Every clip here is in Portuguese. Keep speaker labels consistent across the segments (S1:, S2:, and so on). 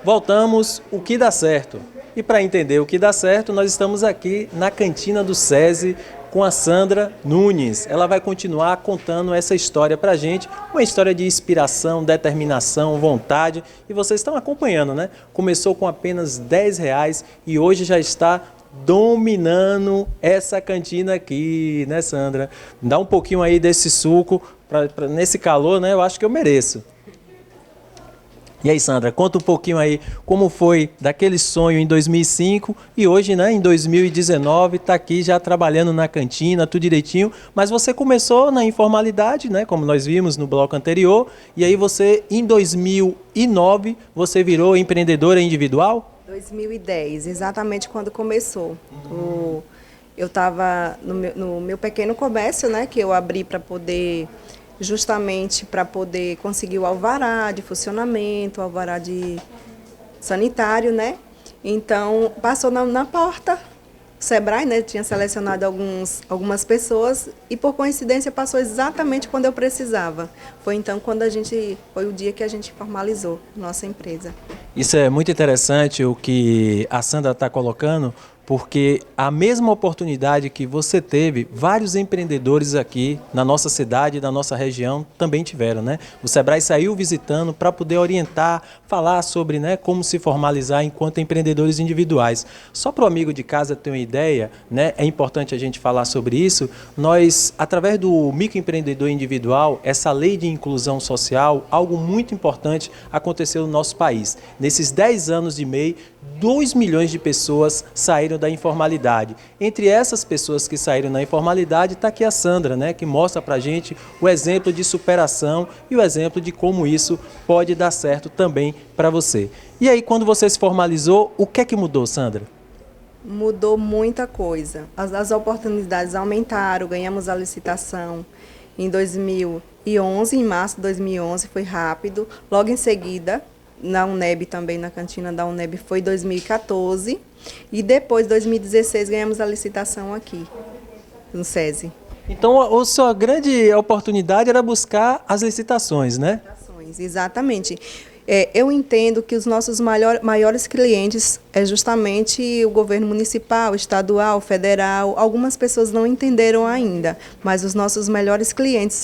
S1: Voltamos, o que dá certo. E para entender o que dá certo, nós estamos aqui na cantina do SESI com a Sandra Nunes. Ela vai continuar contando essa história para a gente, uma história de inspiração, determinação, vontade. E vocês estão acompanhando, né? Começou com apenas R$ 10 e hoje já está dominando essa cantina aqui, né, Sandra? Dá um pouquinho aí desse suco, nesse calor, né? Eu acho que eu mereço. E aí, Sandra, conta um pouquinho aí como foi daquele sonho em 2005 e hoje, né, em 2019, está aqui já trabalhando na cantina, tudo direitinho, mas você começou na informalidade, né, como nós vimos no bloco anterior, e aí você, em 2009, você virou empreendedora individual?
S2: 2010, exatamente quando começou. Eu estava no meu pequeno comércio, né, que eu abri para poder... justamente para poder conseguir o alvará de funcionamento, o alvará de sanitário, né? Então, passou na porta, o Sebrae, né, tinha selecionado algumas pessoas e, por coincidência, passou exatamente quando eu precisava. Foi então foi o dia que a gente formalizou nossa empresa.
S1: Isso é muito interessante o que a Sandra está colocando, porque a mesma oportunidade que você teve, vários empreendedores aqui na nossa cidade, na nossa região, também tiveram, né? O Sebrae saiu visitando para poder orientar, falar sobre, né, como se formalizar enquanto empreendedores individuais. Só para o amigo de casa ter uma ideia, né, é importante a gente falar sobre isso, nós, através do microempreendedor individual, essa lei de inclusão social, algo muito importante aconteceu no nosso país. Nesses 10 anos de MEI, 2 milhões de pessoas saíram da informalidade. Entre essas pessoas que saíram da informalidade está aqui a Sandra, né, que mostra para a gente o exemplo de superação e o exemplo de como isso pode dar certo também para você. E aí, quando você se formalizou, o que é que mudou, Sandra?
S2: Mudou muita coisa. As oportunidades aumentaram, ganhamos a licitação em 2011, em março de 2011, foi rápido. Logo em seguida, na UNEB também, na cantina da UNEB, foi 2014. E depois, 2016, ganhamos a licitação aqui, no SESI.
S1: Então, a sua grande oportunidade era buscar as licitações, né?
S2: Exatamente. Eu entendo que os nossos maiores clientes é justamente o governo municipal, estadual, federal. Algumas pessoas não entenderam ainda, mas os nossos melhores clientes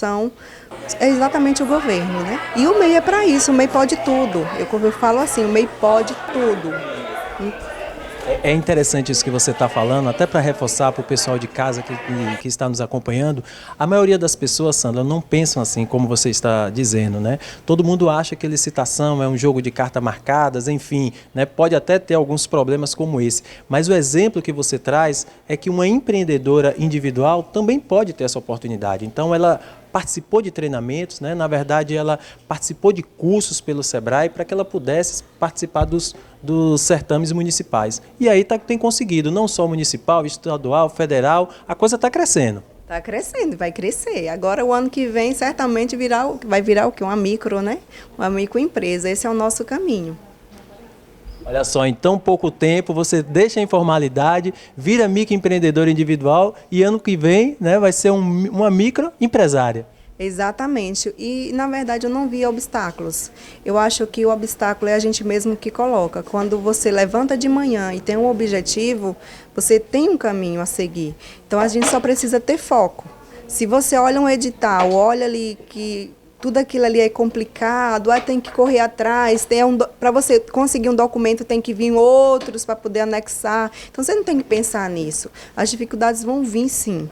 S2: é exatamente o governo, né? E o MEI é para isso, o MEI pode tudo. Eu falo assim, o MEI pode tudo.
S1: É interessante isso que você está falando, até para reforçar para o pessoal de casa que está nos acompanhando. A maioria das pessoas, Sandra, não pensam assim como você está dizendo, né? Todo mundo acha que licitação é um jogo de cartas marcadas, enfim, né? Pode até ter alguns problemas como esse. Mas o exemplo que você traz é que uma empreendedora individual também pode ter essa oportunidade. Então, ela participou de treinamentos, né? Na verdade, ela participou de cursos pelo Sebrae para que ela pudesse participar dos certames municipais. E aí tem conseguido, não só municipal, estadual, federal, a coisa está crescendo.
S2: Está crescendo, vai crescer. Agora, o ano que vem, certamente vai virar o quê? Uma micro, né? Uma microempresa. Esse é o nosso caminho.
S1: Olha só, em tão pouco tempo você deixa a informalidade, vira microempreendedor individual e ano que vem, né, vai ser uma microempresária.
S2: Exatamente. E, na verdade, eu não via obstáculos. Eu acho que o obstáculo é a gente mesmo que coloca. Quando você levanta de manhã e tem um objetivo, você tem um caminho a seguir. Então, a gente só precisa ter foco. Se você olha um edital, olha ali que tudo aquilo ali é complicado, tem que correr atrás, para você conseguir um documento tem que vir outros para poder anexar. Então, você não tem que pensar nisso. As dificuldades vão vir, sim.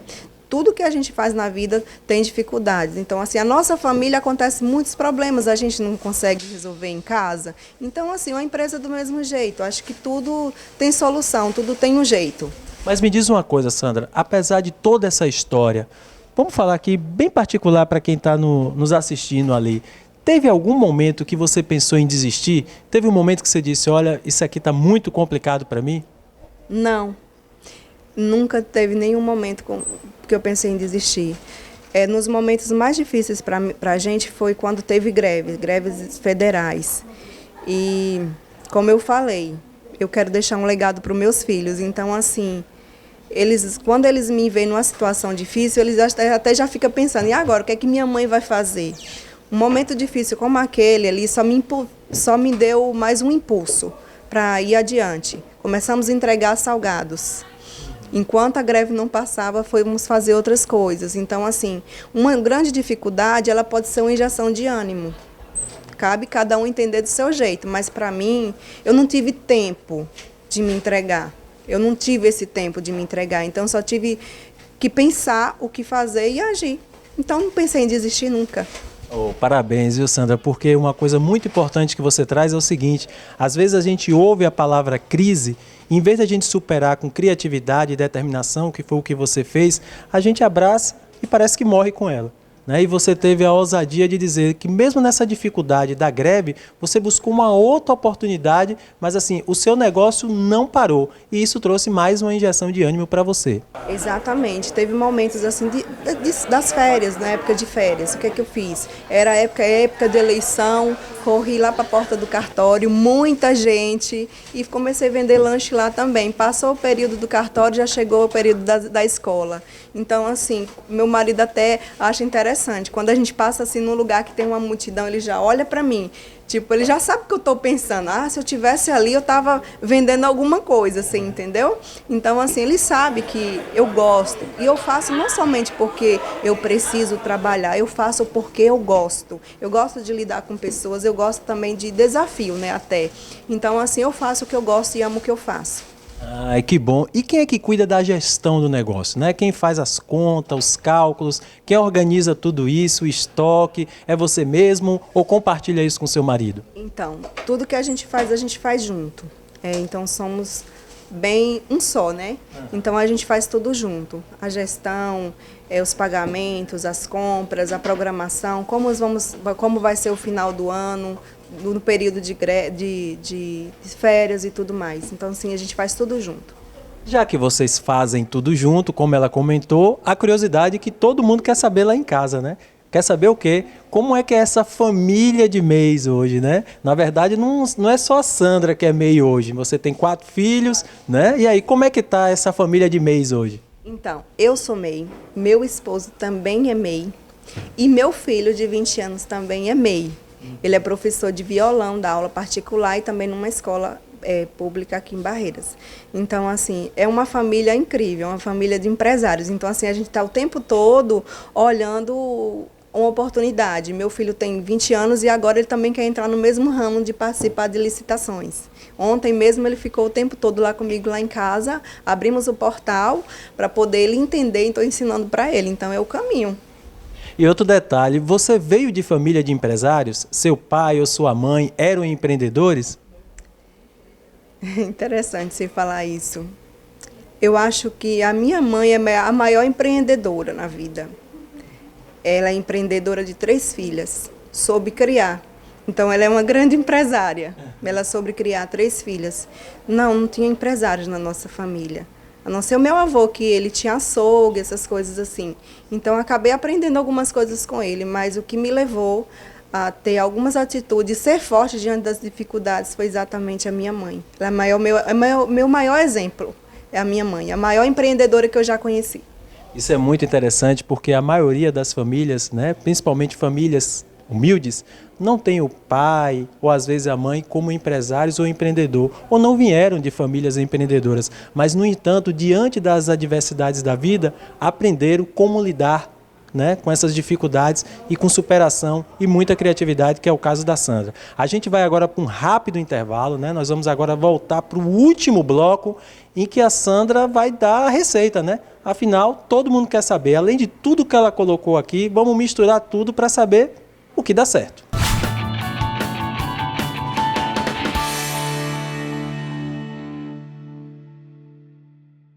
S2: Tudo que a gente faz na vida tem dificuldades. Então, assim, a nossa família acontece muitos problemas, a gente não consegue resolver em casa. Então, assim, uma empresa do mesmo jeito. Acho que tudo tem solução, tudo tem um jeito.
S1: Mas me diz uma coisa, Sandra, apesar de toda essa história, vamos falar aqui bem particular para quem está nos assistindo ali. Teve algum momento que você pensou em desistir? Teve um momento que você disse, olha, isso aqui está muito complicado para mim?
S2: Não. Nunca teve nenhum momento que eu pensei em desistir. Nos momentos mais difíceis para a gente foi quando teve greves federais. E, como eu falei, eu quero deixar um legado para os meus filhos. Então, assim, quando eles me veem numa situação difícil, eles até já ficam pensando, e agora, o que é que minha mãe vai fazer? Um momento difícil como aquele ali só me deu mais um impulso para ir adiante. Começamos a entregar salgados. Enquanto a greve não passava, fomos fazer outras coisas. Então, assim, uma grande dificuldade, ela pode ser uma injeção de ânimo. Cabe cada um entender do seu jeito, mas para mim, eu não tive tempo de me entregar. Eu não tive esse tempo de me entregar, então só tive que pensar o que fazer e agir. Então não pensei em desistir nunca.
S1: Oh, parabéns, viu, Sandra? Porque uma coisa muito importante que você traz é o seguinte: às vezes a gente ouve a palavra crise, e em vez de a gente superar com criatividade e determinação, que foi o que você fez, a gente abraça e parece que morre com ela. Né? E você teve a ousadia de dizer que mesmo nessa dificuldade da greve, você buscou uma outra oportunidade, mas assim, o seu negócio não parou. E isso trouxe mais uma injeção de ânimo para você.
S2: Exatamente. Teve momentos assim das férias, na época de férias. O que é que eu fiz? Era época de eleição, corri lá para a porta do cartório, muita gente, e comecei a vender lanche lá também. Passou o período do cartório, já chegou o período da escola. Então, assim, meu marido até acha interessante. Quando a gente passa assim num lugar que tem uma multidão, ele já olha para mim. Tipo, ele já sabe o que eu estou pensando. Ah, se eu tivesse ali, eu estava vendendo alguma coisa, assim, entendeu? Então, assim, ele sabe que eu gosto. E eu faço não somente porque eu preciso trabalhar, eu faço porque eu gosto. Eu gosto de lidar com pessoas, eu gosto também de desafio, né, até. Então, assim, eu faço o que eu gosto e amo o que eu faço.
S1: Ai, que bom. E quem é que cuida da gestão do negócio, né? Quem faz as contas, os cálculos, quem organiza tudo isso, o estoque, é você mesmo ou compartilha isso com seu marido?
S2: Então, tudo que a gente faz junto. Então, somos bem um só, né? Então, a gente faz tudo junto. A gestão, os pagamentos, as compras, a programação, como vai ser o final do ano, no período de férias e tudo mais. Então, sim, a gente faz tudo junto.
S1: Já que vocês fazem tudo junto, como ela comentou, a curiosidade que todo mundo quer saber lá em casa, né? Quer saber o quê? Como é que é essa família de MEIs hoje, né? Na verdade, não é só a Sandra que é MEI hoje. Você tem 4 filhos, né? E aí, como é que tá essa família de MEIs hoje?
S2: Então, eu sou MEI, meu esposo também é MEI e meu filho de 20 anos também é MEI. Ele é professor de violão, dá aula particular e também numa escola pública aqui em Barreiras. Então, assim, é uma família incrível, uma família de empresários. Então, assim, a gente está o tempo todo olhando uma oportunidade. Meu filho tem 20 anos e agora ele também quer entrar no mesmo ramo de participar de licitações. Ontem mesmo ele ficou o tempo todo lá comigo, lá em casa. Abrimos o portal para poder ele entender e estou ensinando para ele. Então, é o caminho.
S1: E outro detalhe, você veio de família de empresários? Seu pai ou sua mãe eram empreendedores?
S2: Interessante você falar isso. Eu acho que a minha mãe é a maior empreendedora na vida. Ela é empreendedora de 3 filhas, soube criar. Então, ela é uma grande empresária. Ela soube criar 3 filhas. Não tinha empresários na nossa família. A não ser o meu avô, que ele tinha açougue, essas coisas assim. Então, acabei aprendendo algumas coisas com ele, mas o que me levou a ter algumas atitudes, ser forte diante das dificuldades, foi exatamente a minha mãe. Ela é meu maior exemplo, é a minha mãe, a maior empreendedora que eu já conheci.
S1: Isso é muito interessante porque a maioria das famílias, né, principalmente famílias humildes, não tem o pai ou às vezes a mãe como empresários ou empreendedor, ou não vieram de famílias empreendedoras, mas no entanto, diante das adversidades da vida, aprenderam como lidar, né, com essas dificuldades e com superação e muita criatividade, que é o caso da Sandra. A gente vai agora para um rápido intervalo, né? Nós vamos agora voltar para o último bloco em que a Sandra vai dar a receita, né? Afinal, todo mundo quer saber, além de tudo que ela colocou aqui, vamos misturar tudo para saber o que dá certo.